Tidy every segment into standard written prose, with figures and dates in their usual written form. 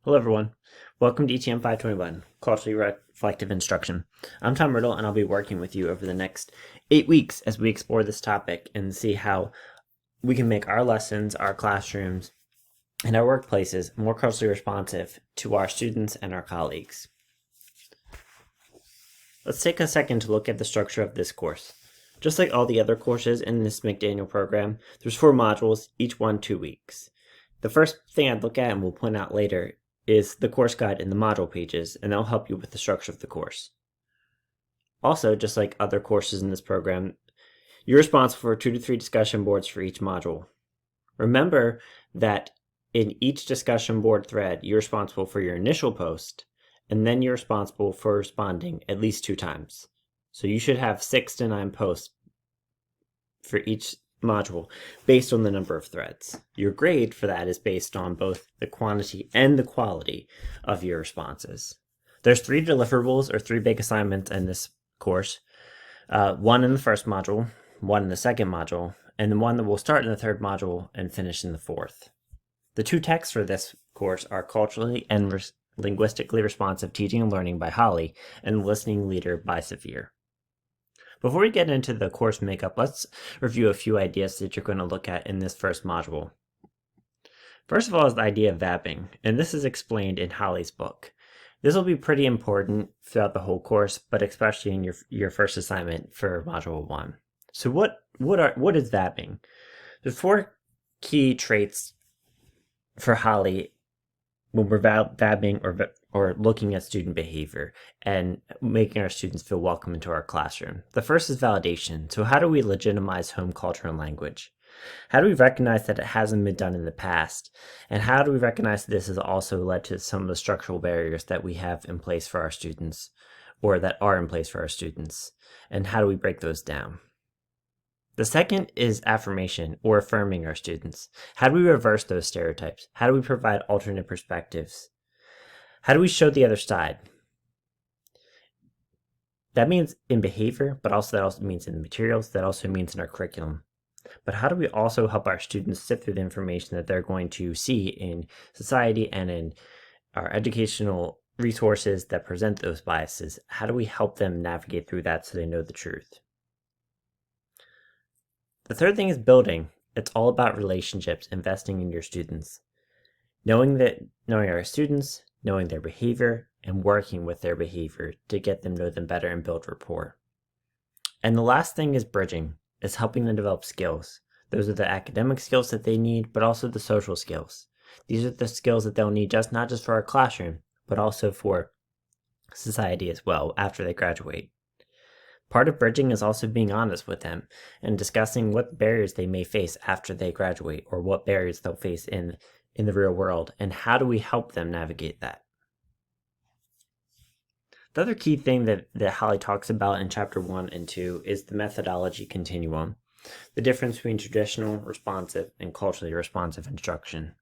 Hello, everyone. Welcome to ETM 521, Culturally Reflective Instruction. I'm Tom Riddle, and I'll be working with you over the next 8 weeks as we explore this topic and see how we can make our lessons, our classrooms, and our workplaces more culturally responsive to our students and our colleagues. Let's take a second to look at the structure of this course. Just like all the other courses in this McDaniel program, there's 4 modules, each one 2 weeks. The first thing I'd look at, and we'll point out later, is the course guide in the module pages, and that'll help you with the structure of the course. Also, just like other courses in this program, you're responsible for 2 to 3 discussion boards for each module. Remember that in each discussion board thread, you're responsible for your initial post, and then you're responsible for responding at least 2 times. So you should have 6 to 9 posts for each module based on the number of threads. Your grade for that is based on both the quantity and the quality of your responses. There's 3 deliverables or 3 big assignments in this course. 1 in the first module, 1 in the second module, and the one that will start in the third module and finish in the fourth. The 2 texts for this course are Culturally and Linguistically Responsive Teaching and Learning by Holly and Listening Leader by Saphir. Before we get into the course makeup, let's review a few ideas that you're going to look at in this first module. First of all is the idea of vabbing, and this is explained in Holly's book. This will be pretty important throughout the whole course, but especially in your first assignment for Module 1. So what is vabbing? There's 4 key traits for Holly when we're vabbing or looking at student behavior and making our students feel welcome into our classroom. The first is validation. So how do we legitimize home culture and language? How do we recognize that it hasn't been done in the past? And how do we recognize that this has also led to some of the structural barriers that we have in place for our students, or that are in place for our students? And how do we break those down? The second is affirmation, or affirming our students. How do we reverse those stereotypes? How do we provide alternate perspectives? How do we show the other side? That means in behavior, but that also means in the materials, that also means in our curriculum. But how do we also help our students sift through the information that they're going to see in society and in our educational resources that present those biases? How do we help them navigate through that so they know the truth? The third thing is building. It's all about relationships, investing in your students. Knowing our students, knowing their behavior, and working with their behavior to get them to know them better and build rapport. And the last thing is bridging. It's helping them develop skills. Those are the academic skills that they need, but also the social skills. These are the skills that they'll need not just for our classroom, but also for society as well after they graduate. Part of bridging is also being honest with them and discussing what barriers they may face after they graduate, or what barriers they'll face in the real world, and how do we help them navigate that. The other key thing that Holly talks about in chapter 1 and 2 is the methodology continuum, the difference between traditional, responsive, and culturally responsive instruction.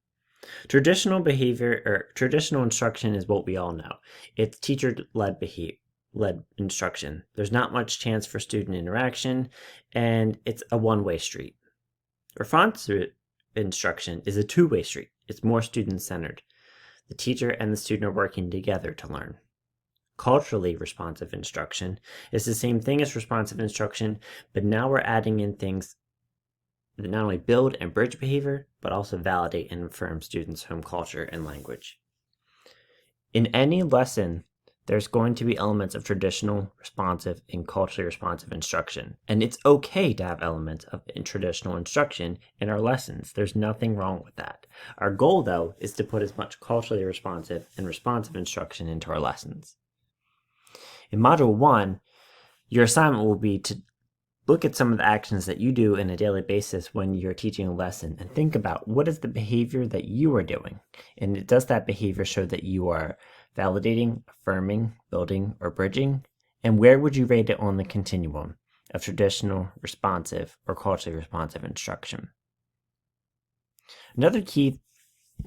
Traditional behavior or traditional instruction is what we all know. It's teacher-led instruction. There's not much chance for student interaction, and it's a one-way street. Responsive instruction is a two-way street. It's more student-centered. The teacher and the student are working together to learn. Culturally responsive instruction is the same thing as responsive instruction, but now we're adding in things that not only build and bridge behavior, but also validate and affirm students' home culture and language. In any lesson, there's going to be elements of traditional, responsive, and culturally responsive instruction. And it's okay to have elements of traditional instruction in our lessons. There's nothing wrong with that. Our goal, though, is to put as much culturally responsive and responsive instruction into our lessons. In Module 1, your assignment will be to look at some of the actions that you do on a daily basis when you're teaching a lesson and think about what is the behavior that you are doing. And does that behavior show that you are validating, affirming, building, or bridging? And where would you rate it on the continuum of traditional, responsive, or culturally responsive instruction? Another key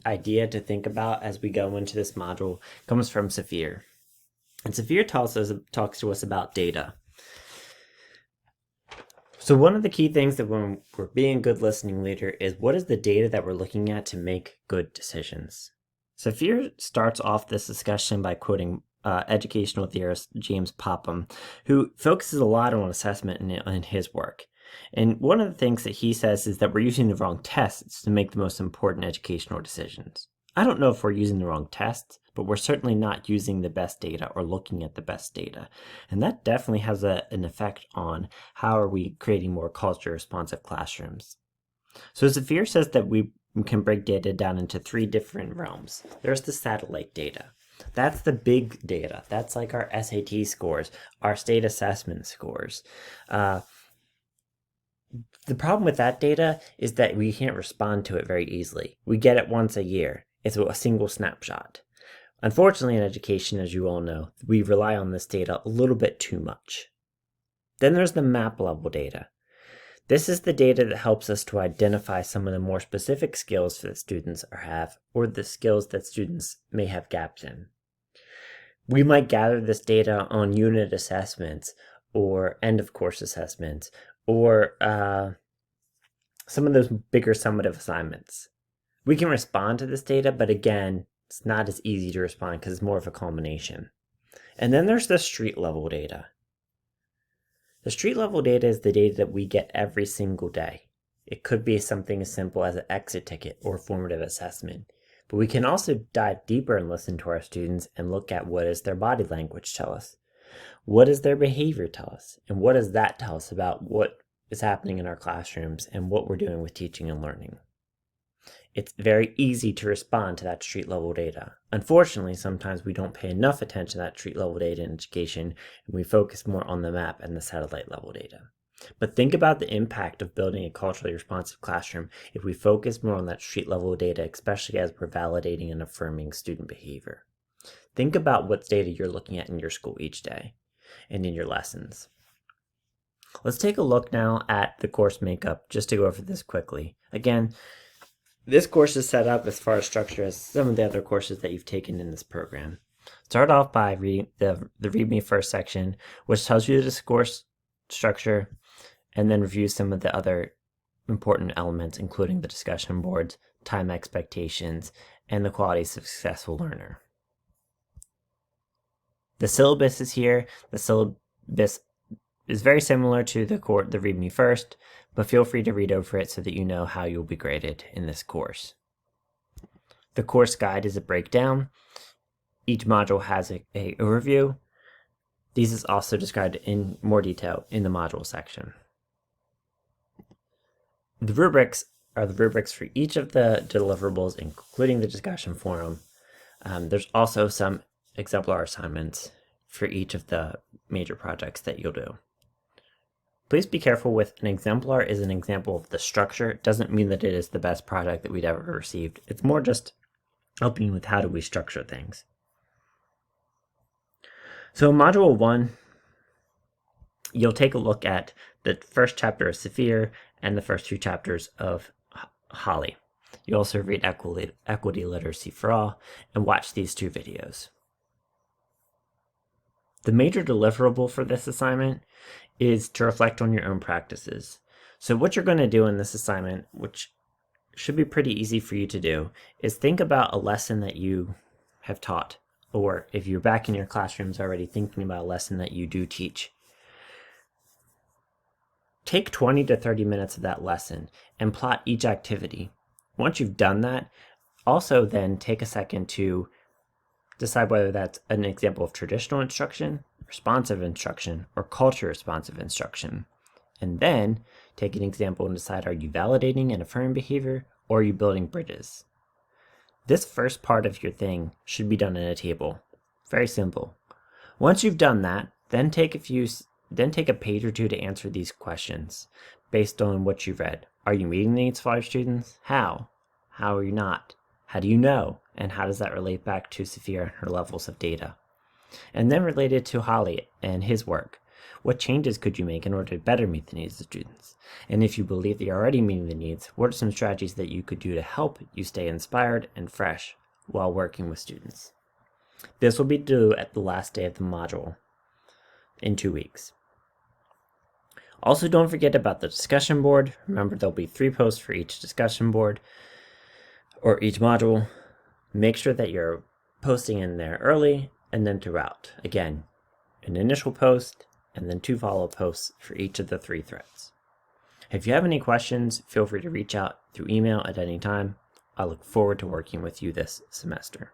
idea to think about as we go into this module comes from Saphir. And Saphir talks to us about data. So one of the key things that when we're being a good listening leader is what is the data that we're looking at to make good decisions? Saphir starts off this discussion by quoting educational theorist James Popham, who focuses a lot on assessment in his work. And one of the things that he says is that we're using the wrong tests to make the most important educational decisions. I don't know if we're using the wrong tests, but we're certainly not using the best data or looking at the best data. And that definitely has an effect on how are we creating more culture responsive classrooms. So Saphir says that we can break data down into 3 different realms. There's the satellite data. That's the big data. That's like our SAT scores, our state assessment scores. The problem with that data is that we can't respond to it very easily. We get it once a year. It's a single snapshot. Unfortunately, in education, as you all know, we rely on this data a little bit too much. Then there's the map level data. This is the data that helps us to identify some of the more specific skills that students have, or the skills that students may have gaps in. We might gather this data on unit assessments, or end of course assessments, or some of those bigger summative assignments. We can respond to this data, but again, it's not as easy to respond because it's more of a culmination. And then there's the street level data. The street level data is the data that we get every single day. It could be something as simple as an exit ticket or formative assessment, but we can also dive deeper and listen to our students and look at what does their body language tell us, what does their behavior tell us, and what does that tell us about what is happening in our classrooms and what we're doing with teaching and learning. It's very easy to respond to that street level data. Unfortunately, sometimes we don't pay enough attention to that street level data in education, and we focus more on the map and the satellite level data. But think about the impact of building a culturally responsive classroom if we focus more on that street level data, especially as we're validating and affirming student behavior. Think about what data you're looking at in your school each day and in your lessons. Let's take a look now at the course makeup, just to go over this quickly. Again, this course is set up as far as structure as some of the other courses that you've taken in this program. Start off by reading the Read Me First section, which tells you the course structure, and then review some of the other important elements, including the discussion boards, time expectations, and the qualities of a successful learner. The syllabus is here. The syllabus is very similar to the Read Me First, but feel free to read over it so that you know how you'll be graded in this course. The course guide is a breakdown. Each module has an overview. These is also described in more detail in the module section. The rubrics are the rubrics for each of the deliverables, including the discussion forum. There's also some exemplar assignments for each of the major projects that you'll do. Please be careful with an exemplar is an example of the structure. It doesn't mean that it is the best project that we'd ever received. It's more just helping you with how do we structure things. So in Module 1, you'll take a look at the first chapter of Saphir and the first 2 chapters of Holly. You also read Equity Literacy for All and watch these 2 videos. The major deliverable for this assignment is to reflect on your own practices. So what you're going to do in this assignment, which should be pretty easy for you to do, is think about a lesson that you have taught, or if you're back in your classrooms already thinking about a lesson that you do teach. Take 20 to 30 minutes of that lesson and plot each activity. Once you've done that, also then take a second to decide whether that's an example of traditional instruction, responsive instruction, or culture responsive instruction. And then take an example and decide, are you validating and affirming behavior, or are you building bridges? This first part of your thing should be done in a table. Very simple. Once you've done that, then take a page or 2 to answer these questions based on what you've read. Are you meeting the needs of all your students? How? How are you not? How do you know? And how does that relate back to Saphir and her levels of data? And then related to Holly and his work, what changes could you make in order to better meet the needs of students? And if you believe that you're already meeting the needs, what are some strategies that you could do to help you stay inspired and fresh while working with students? This will be due at the last day of the module in 2 weeks. Also, don't forget about the discussion board. Remember, there'll be 3 posts for each discussion board or each module. Make sure that you're posting in there early and then throughout. Again, an initial post and then 2 follow-up posts for each of the 3 threads. If you have any questions, feel free to reach out through email at any time. I look forward to working with you this semester.